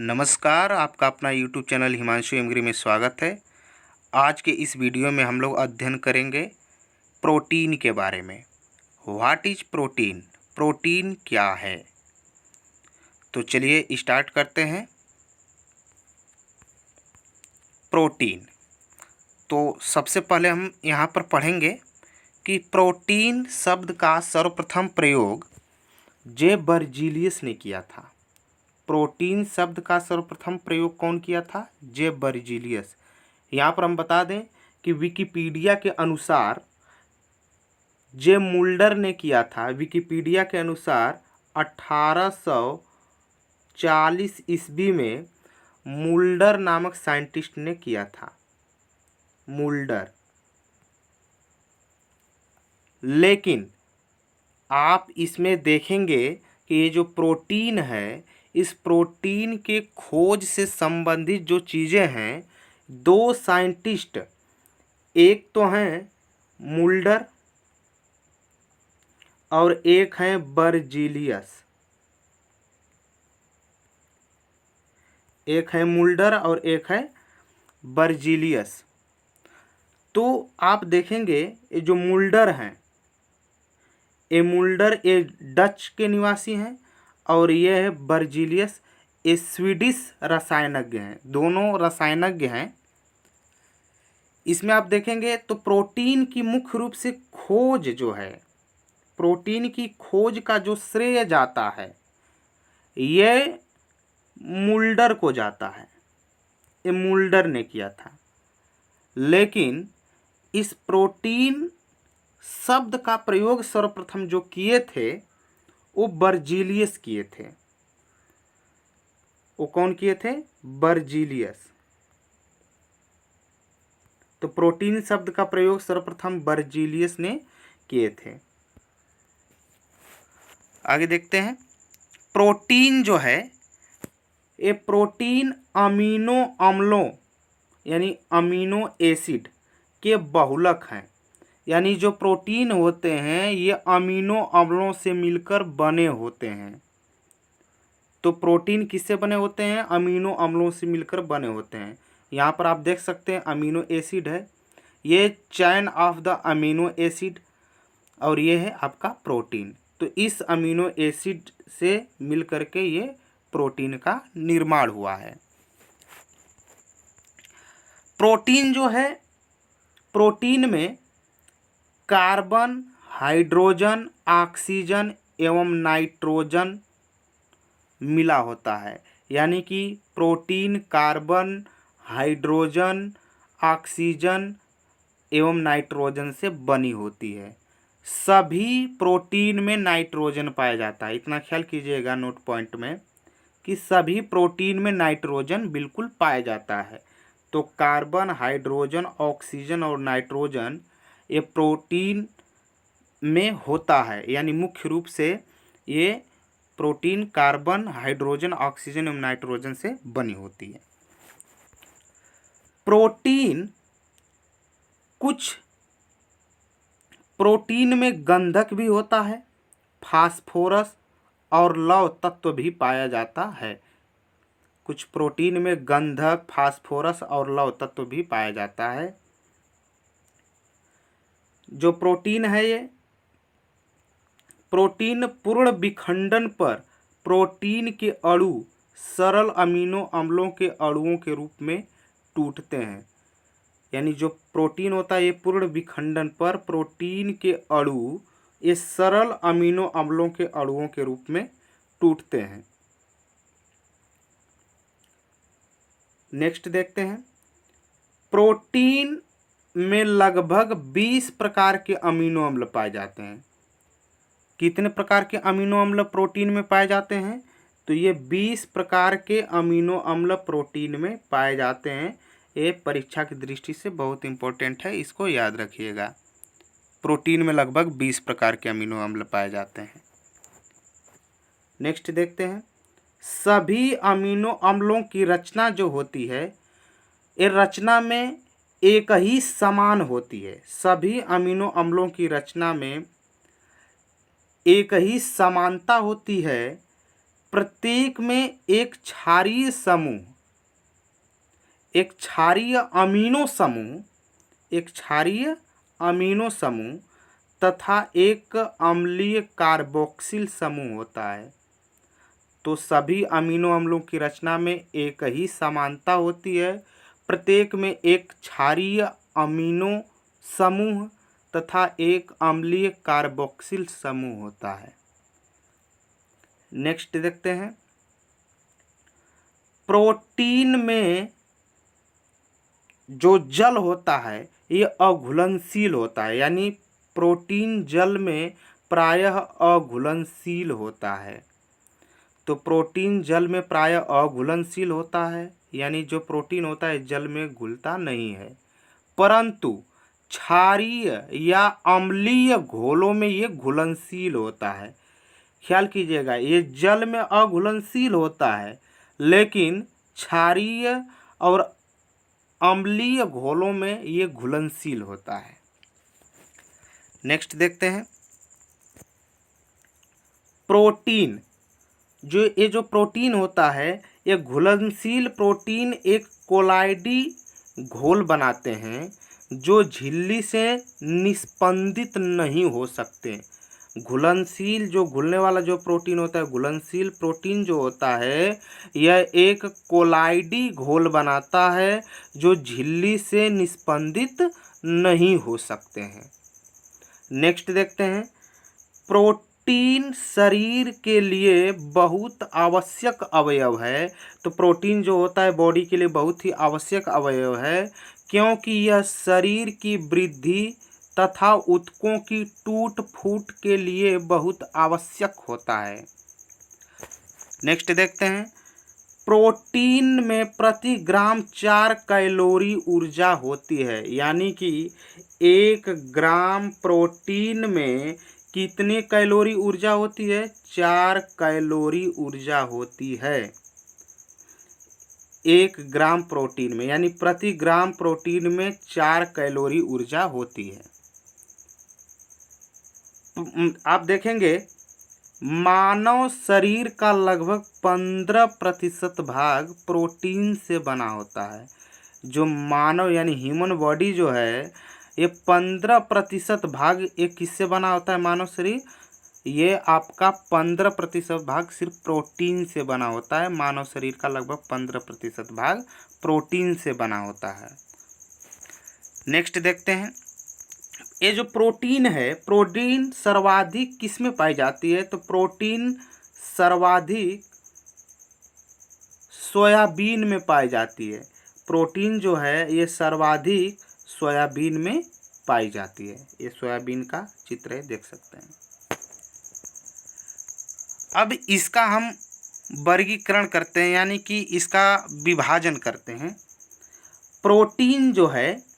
नमस्कार, आपका अपना यूट्यूब चैनल हिमांशु एमगिरी में स्वागत है। आज के इस वीडियो में हम लोग अध्ययन करेंगे प्रोटीन के बारे में। What is protein? प्रोटीन क्या है? तो चलिए स्टार्ट करते हैं। प्रोटीन, तो सबसे पहले हम यहाँ पर पढ़ेंगे कि प्रोटीन शब्द का सर्वप्रथम प्रयोग जे बर्जीलियस ने किया था। प्रोटीन शब्द का सर्वप्रथम प्रयोग कौन किया था? जे बर्जीलियस। यहाँ पर हम बता दें कि विकिपीडिया के अनुसार जे मुल्डर ने किया था। विकिपीडिया के अनुसार 1840 ईस्वी में मुल्डर नामक साइंटिस्ट ने किया था। मुल्डर। लेकिन आप इसमें देखेंगे कि ये जो प्रोटीन है, इस प्रोटीन के खोज से संबंधित जो चीज़ें हैं, दो साइंटिस्ट, एक तो हैं मुल्डर और एक हैं बर्जीलियस। एक है मुल्डर और एक है बर्जीलियस। तो आप देखेंगे ये जो मुल्डर हैं, ये मुल्डर ये डच के निवासी हैं और ये है बर्जीलियस, ये स्वीडिश रसायनज्ञ हैं। दोनों रसायनज्ञ हैं। इसमें आप देखेंगे तो प्रोटीन की मुख्य रूप से खोज जो है, प्रोटीन की खोज का जो श्रेय जाता है, ये मुल्डर को जाता है। ये मुल्डर ने किया था। लेकिन इस प्रोटीन शब्द का प्रयोग सर्वप्रथम जो किए थे वो बर्जीलियस किए थे। वो कौन किए थे? बर्जीलियस। तो प्रोटीन शब्द का प्रयोग सर्वप्रथम बर्जीलियस ने किए थे। आगे देखते हैं। प्रोटीन जो है, ये प्रोटीन अमीनो अम्लों यानी अमीनो एसिड के बहुलक हैं। यानी जो प्रोटीन होते हैं ये अमीनो अम्लों से मिलकर बने होते हैं। तो प्रोटीन किससे बने होते हैं? अमीनो अम्लों से मिलकर बने होते हैं। यहाँ पर आप देख सकते हैं अमीनो एसिड है, ये chain of the amino acid, और ये है आपका प्रोटीन। तो इस अमीनो एसिड से मिल करके ये प्रोटीन का निर्माण हुआ है। प्रोटीन जो है, प्रोटीन में कार्बन, हाइड्रोजन, ऑक्सीजन एवं नाइट्रोजन मिला होता है। यानी कि प्रोटीन कार्बन, हाइड्रोजन, ऑक्सीजन एवं नाइट्रोजन से बनी होती है। सभी प्रोटीन में नाइट्रोजन पाया जाता है। इतना ख्याल कीजिएगा नोट पॉइंट में कि सभी प्रोटीन में नाइट्रोजन बिल्कुल पाया जाता है। तो कार्बन, हाइड्रोजन, ऑक्सीजन और नाइट्रोजन ये प्रोटीन में होता है। यानी मुख्य रूप से ये प्रोटीन कार्बन, हाइड्रोजन, ऑक्सीजन एवं नाइट्रोजन से बनी होती है। प्रोटीन, कुछ प्रोटीन में गंधक भी होता है, फास्फोरस और लवण तत्व भी पाया जाता है। कुछ प्रोटीन में गंधक, फास्फोरस और लवण तत्व भी पाया जाता है। जो प्रोटीन है, ये प्रोटीन पूर्ण विखंडन पर प्रोटीन के अणु सरल अमीनो अम्लों के अणुओं के रूप में टूटते हैं। यानी जो प्रोटीन होता है ये पूर्ण विखंडन पर प्रोटीन के अणु ये सरल अमीनो अम्लों के अणुओं के रूप में टूटते हैं। नेक्स्ट देखते हैं। प्रोटीन में लगभग 20 प्रकार के अमीनो अम्ल पाए जाते हैं। कितने प्रकार के अमीनो अम्ल प्रोटीन में पाए जाते हैं? तो ये 20 प्रकार के अमीनो अम्ल प्रोटीन में पाए जाते हैं। ये परीक्षा की दृष्टि से बहुत इंपॉर्टेंट है, इसको याद रखिएगा। प्रोटीन में लगभग 20 प्रकार के अमीनो अम्ल पाए जाते हैं। नेक्स्ट देखते हैं। सभी अमीनो अम्लों की रचना जो होती है, ये रचना में एक ही समान होती है। सभी अमीनो अम्लों की रचना में एक ही समानता होती है। प्रत्येक में एक क्षारीय समूह, एक क्षारीय अमीनो समूह तथा एक अम्लीय कार्बोक्सिल समूह होता है। तो सभी अमीनो अम्लों की रचना में एक ही समानता होती है, प्रत्येक में एक क्षारीय अमीनो समूह तथा एक अम्लीय कार्बोक्सिल समूह होता है। नेक्स्ट देखते हैं, प्रोटीन में जो जल होता है ये अघुलनशील होता है, यानी प्रोटीन जल में प्रायः अघुलनशील होता है। तो प्रोटीन जल में प्रायः अघुलनशील होता है, यानी जो प्रोटीन होता है जल में घुलता नहीं है, परंतु क्षारीय या अम्लीय घोलों में ये घुलनशील होता है। ख्याल कीजिएगा, ये जल में अघुलनशील होता है लेकिन क्षारीय और अम्लीय घोलों में ये घुलनशील होता है। नेक्स्ट देखते हैं, प्रोटीन जो प्रोटीन होता है ये घुलनशील प्रोटीन एक कोलाइडी घोल बनाते हैं जो झिल्ली से निस्पंदित नहीं हो सकते। घुलनशील जो घुलने वाला जो प्रोटीन होता है, घुलनशील प्रोटीन जो होता है यह एक कोलाइडी घोल बनाता है जो झिल्ली से निस्पंदित नहीं हो सकते हैं। नेक्स्ट देखते हैं, प्रोटीन शरीर के लिए बहुत आवश्यक अवयव है। तो प्रोटीन जो होता है बॉडी के लिए बहुत ही आवश्यक अवयव है, क्योंकि यह शरीर की वृद्धि तथा ऊतकों की टूट फूट के लिए बहुत आवश्यक होता है। नेक्स्ट देखते हैं, प्रोटीन में प्रति ग्राम 4 कैलोरी ऊर्जा होती है, यानी कि 1 ग्राम प्रोटीन में कितने कैलोरी ऊर्जा होती है? 4 कैलोरी ऊर्जा होती है 1 ग्राम प्रोटीन में, यानी प्रति ग्राम प्रोटीन में 4 कैलोरी ऊर्जा होती है। आप देखेंगे मानव शरीर का लगभग 15% भाग प्रोटीन से बना होता है। जो मानव यानी ह्यूमन बॉडी जो है ये 15% भाग ये किससे बना होता है? मानव शरीर ये आपका 15% भाग सिर्फ प्रोटीन से बना होता है। मानव शरीर का लगभग 15% भाग प्रोटीन से बना होता है। नेक्स्ट देखते हैं, ये जो प्रोटीन है, प्रोटीन सर्वाधिक किस में पाई जाती है? तो प्रोटीन सर्वाधिक सोयाबीन में पाई जाती है। प्रोटीन जो है ये सर्वाधिक सोयाबीन में पाई जाती है। ये सोयाबीन का चित्र है, देख सकते हैं। अब इसका हम वर्गीकरण करते हैं, यानी कि इसका विभाजन करते हैं। प्रोटीन जो है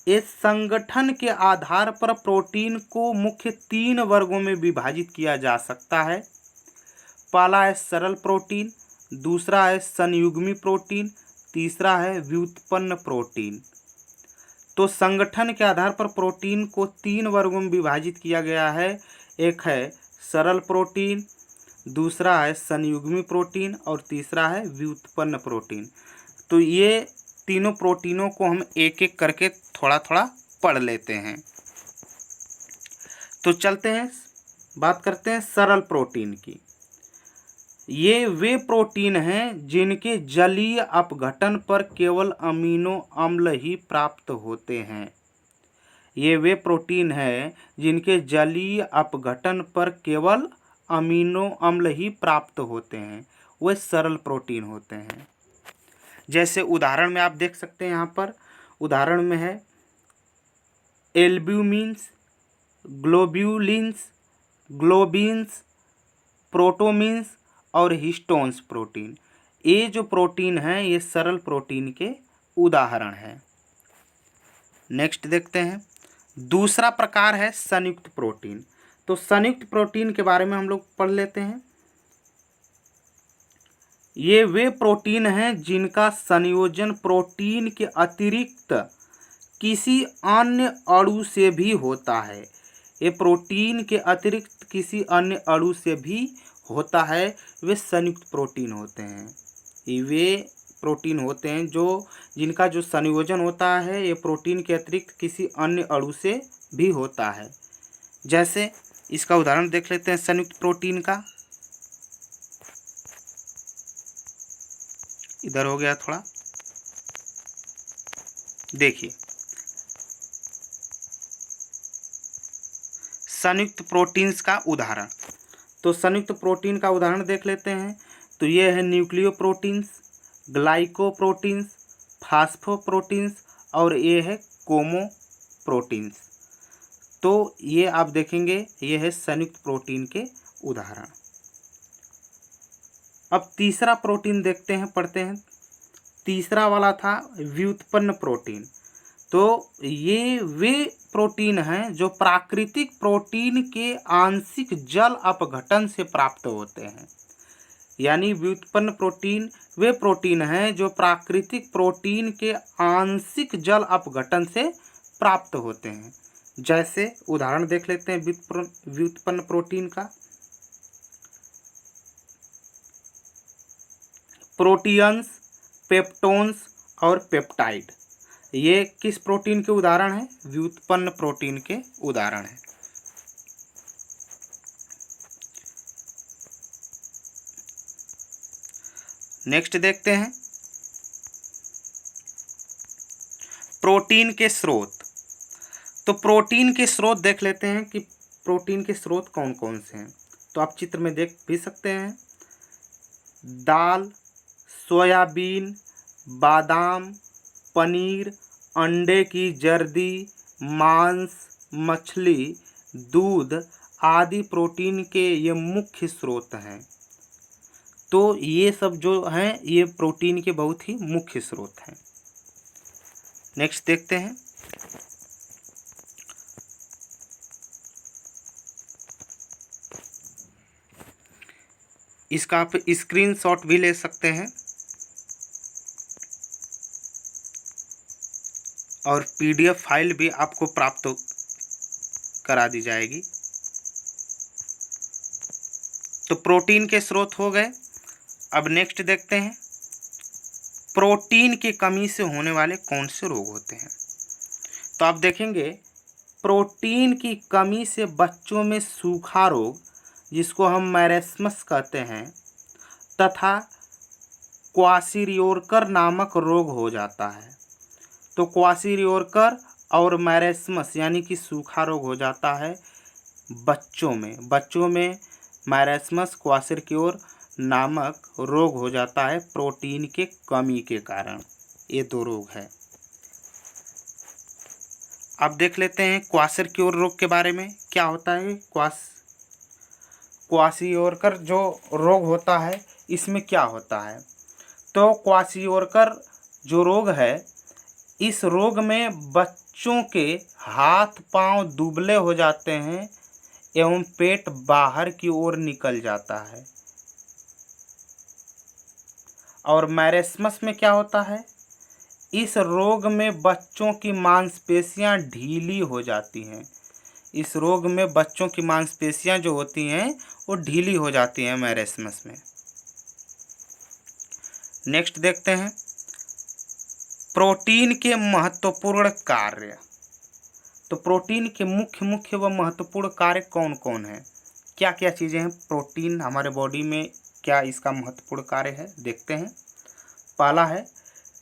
इस संगठन के आधार पर प्रोटीन को मुख्य 3 वर्गों में विभाजित किया जा सकता है। पहला है सरल प्रोटीन, दूसरा है संयुग्मी प्रोटीन, तीसरा है व्युत्पन्न प्रोटीन। तो संगठन के आधार पर प्रोटीन को 3 वर्गों में विभाजित किया गया है। एक है सरल प्रोटीन, दूसरा है संयुग्मी प्रोटीन और तीसरा है व्युत्पन्न प्रोटीन। तो ये तीनों प्रोटीनों को हम एक एक करके थोड़ा थोड़ा पढ़ लेते हैं। तो चलते हैं, बात करते हैं सरल प्रोटीन की। ये वे प्रोटीन हैं जिनके जलीय अपघटन पर केवल अमीनो अम्ल ही प्राप्त होते हैं। ये वे प्रोटीन हैं जिनके जलीय अपघटन पर केवल अमीनो अम्ल ही प्राप्त होते हैं, वे सरल प्रोटीन होते हैं। जैसे उदाहरण में आप देख सकते हैं, यहाँ पर उदाहरण में है एल्ब्यूमिन्स, ग्लोब्यूलिन्स, ग्लोबिन्स, प्रोटोमिन्स और हिस्टोन्स प्रोटीन। ये जो प्रोटीन हैं ये सरल प्रोटीन के उदाहरण हैं। नेक्स्ट देखते हैं, दूसरा प्रकार है संयुक्त प्रोटीन। तो संयुक्त प्रोटीन के बारे में हम लोग पढ़ लेते हैं। ये वे प्रोटीन हैं जिनका संयोजन प्रोटीन के अतिरिक्त किसी अन्य अणु से भी होता है। ये प्रोटीन के अतिरिक्त किसी अन्य अणु से भी होता है वे संयुक्त प्रोटीन होते हैं। वे प्रोटीन होते हैं जिनका जो संयोजन होता है ये प्रोटीन के अतिरिक्त किसी अन्य अणु से भी होता है। जैसे इसका उदाहरण देख लेते हैं संयुक्त प्रोटीन का। इधर हो गया थोड़ा, देखिए संयुक्त प्रोटीन्स का उदाहरण। तो संयुक्त प्रोटीन का उदाहरण देख लेते हैं। तो ये है न्यूक्लियोप्रोटीन्स, ग्लाइकोप्रोटीन्स, फास्फोप्रोटीन्स और ये है कोमोप्रोटीन्स। तो ये आप देखेंगे ये है संयुक्त प्रोटीन के उदाहरण। अब तीसरा प्रोटीन देखते हैं, पढ़ते हैं। तीसरा वाला था व्युत्पन्न प्रोटीन। तो ये वे प्रोटीन हैं जो प्राकृतिक प्रोटीन के आंशिक जल अपघटन से प्राप्त होते हैं। यानी व्युत्पन्न प्रोटीन वे प्रोटीन हैं जो प्राकृतिक प्रोटीन के आंशिक जल अपघटन से प्राप्त होते हैं। जैसे उदाहरण देख लेते हैं व्युत्पन्न प्रोटीन का। प्रोटीन्स, पेप्टोन्स और पेप्टाइड, ये किस प्रोटीन के उदाहरण हैं? व्युत्पन्न प्रोटीन के उदाहरण हैं। नेक्स्ट देखते हैं प्रोटीन के स्रोत। तो प्रोटीन के स्रोत देख लेते हैं कि प्रोटीन के स्रोत कौन कौन से हैं। तो आप चित्र में देख भी सकते हैं। दाल, सोयाबीन, बादाम, पनीर, अंडे की जर्दी, मांस, मछली, दूध आदि प्रोटीन के ये मुख्य स्रोत हैं। तो ये सब जो हैं ये प्रोटीन के बहुत ही मुख्य स्रोत हैं। नेक्स्ट देखते हैं इसका आप स्क्रीनशॉट भी ले सकते हैं और PDF फाइल भी आपको प्राप्त करा दी जाएगी। तो प्रोटीन के स्रोत हो गए। अब नेक्स्ट देखते हैं प्रोटीन की कमी से होने वाले कौन से रोग होते हैं। तो आप देखेंगे प्रोटीन की कमी से बच्चों में सूखा रोग, जिसको हम मैरेस्मस कहते हैं, तथा क्वाशीरियोरकर नामक रोग हो जाता है। तो क्वाशीरियोरकर और मैरेस्मस यानी कि सूखा रोग हो जाता है बच्चों में मैरेस्मस, क्वाशीरियोर नामक रोग हो जाता है प्रोटीन के कमी के कारण। ये दो रोग है। अब देख लेते हैं क्वाशीरियोर रोग के बारे में। क्या होता है क्वाशीरियोरकर जो रोग होता है इसमें क्या होता है? तो क्वाशीरियोरकर जो रोग है, इस रोग में बच्चों के हाथ पांव दुबले हो जाते हैं एवं पेट बाहर की ओर निकल जाता है। और मैरेस्मस में क्या होता है? इस रोग में बच्चों की मांसपेशियां ढीली हो जाती हैं। इस रोग में बच्चों की मांसपेशियां जो होती हैं वो ढीली हो जाती हैं मैरेस्मस में। नेक्स्ट देखते हैं प्रोटीन के महत्वपूर्ण कार्य। तो प्रोटीन के मुख्य व महत्वपूर्ण कार्य कौन कौन है? क्या क्या चीज़ें हैं प्रोटीन हमारे बॉडी में, क्या इसका महत्वपूर्ण कार्य है? देखते हैं। पहला है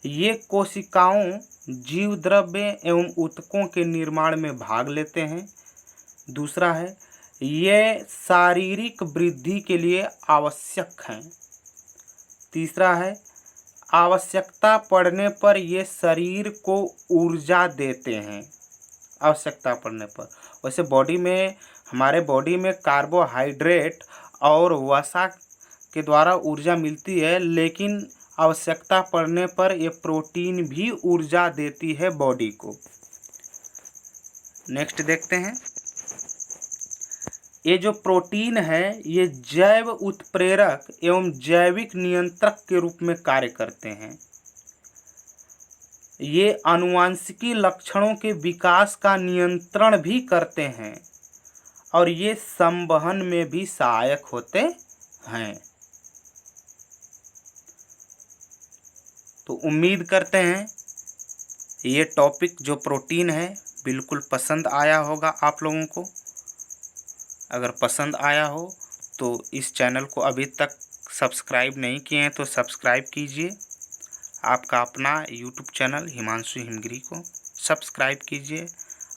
ये कोशिकाओं, जीव द्रव्य एवं ऊतकों के निर्माण में भाग लेते हैं। दूसरा है ये शारीरिक वृद्धि के लिए आवश्यक हैं। तीसरा है आवश्यकता पड़ने पर ये शरीर को ऊर्जा देते हैं। आवश्यकता पड़ने पर, वैसे हमारे बॉडी में कार्बोहाइड्रेट और वसा के द्वारा ऊर्जा मिलती है, लेकिन आवश्यकता पड़ने पर ये प्रोटीन भी ऊर्जा देती है बॉडी को। नेक्स्ट देखते हैं ये जो प्रोटीन है ये जैव उत्प्रेरक एवं जैविक नियंत्रक के रूप में कार्य करते हैं। ये आनुवांशिकी लक्षणों के विकास का नियंत्रण भी करते हैं और ये संवहन में भी सहायक होते हैं। तो उम्मीद करते हैं ये टॉपिक जो प्रोटीन है बिल्कुल पसंद आया होगा आप लोगों को। अगर पसंद आया हो तो इस चैनल को अभी तक सब्सक्राइब नहीं किए हैं तो सब्सक्राइब कीजिए। आपका अपना यूट्यूब चैनल हिमांशु हिमगिरी को सब्सक्राइब कीजिए।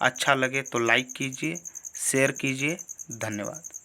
अच्छा लगे तो लाइक कीजिए, शेयर कीजिए। धन्यवाद।